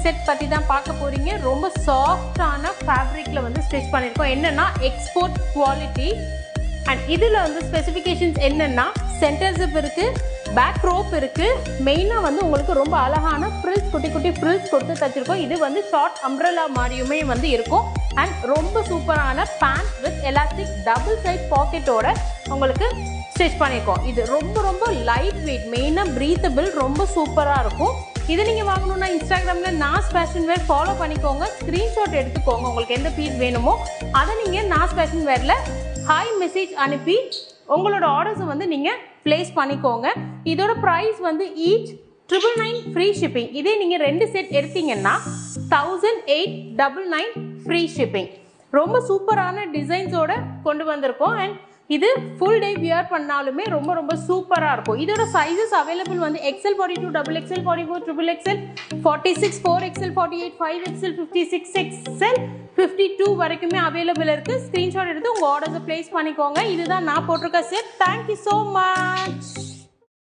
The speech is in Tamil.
செட் பற்றி தான் பார்க்க போகிறீங்க. ரொம்ப சாஃப்டான ஃபேப்ரிக்கில் வந்து ஸ்டிச் பண்ணியிருக்கோம். என்னென்னா எக்ஸ்போர்ட் குவாலிட்டி. அண்ட் இதில் வந்து ஸ்பெசிஃபிகேஷன்ஸ் என்னென்னா சென்டர் ஜிப் இருக்குது, பேக் ரோப் இருக்குது. மெயினாக வந்து உங்களுக்கு ரொம்ப அழகான ஃப்ரில்ஸ், குட்டி குட்டி ஃப்ரில்ஸ் கொடுத்து தச்சிருக்கோம். இது வந்து ஷார்ட் அம்ப்ரெல்லா மாதிரியுமே வந்து இருக்கும். அண்ட் ரொம்ப சூப்பரான pant with elastic double side பாக்கெட்டோட உங்களுக்கு ஸ்டிச் பண்ணியிருக்கோம். இது ரொம்ப ரொம்ப லைட் வெயிட், மெயினாக ப்ரீத்தபிள், ரொம்ப சூப்பராக இருக்கும். இது நீங்கள் வாங்கணுன்னா இன்ஸ்டாகிராமில் நாஸ் ஃபேஷன் வேர் ஃபாலோ பண்ணிக்கோங்க. ஸ்க்ரீன்ஷாட் எடுத்துக்கோங்க. உங்களுக்கு எந்த பீஸ் வேணுமோ அதை நீங்கள் நாஸ் ஃபேஷன் வேரில் ஹாய் மெசேஜ் அனுப்பி உங்களோட ஆர்டர்ஸை வந்து நீங்கள் ப்ளேஸ் பண்ணிக்கோங்க. இதோட ப்ரைஸ் வந்து ஈச் 999 ஃப்ரீ ஷிப்பிங். இதே நீங்கள் 2 செட் எடுத்தீங்கன்னா 1899 ஃப்ரீ ஷிப்பிங். ரொம்ப சூப்பரான டிசைன்ஸோட கொண்டு வந்திருக்கோம். அண்ட் இது ஃபுல் டே வியர் பண்ணாலுமே ரொம்ப ரொம்ப சூப்பராக இருக்கும். இதோட சைஸஸ் அவைலபிள் வந்து XL 42, XXL 44, XXL 46, 4XL 48, 5XL 56, XL 52 வரைக்குமே அவைலபிள் இருக்குது. ஸ்க்ரீன்ஷாட் எடுத்து உங்கள் ஆர்டர்ஸை ப்ளேஸ் பண்ணிக்கோங்க. இதுதான் நான் போட்டிருக்க செட். Thank you so much.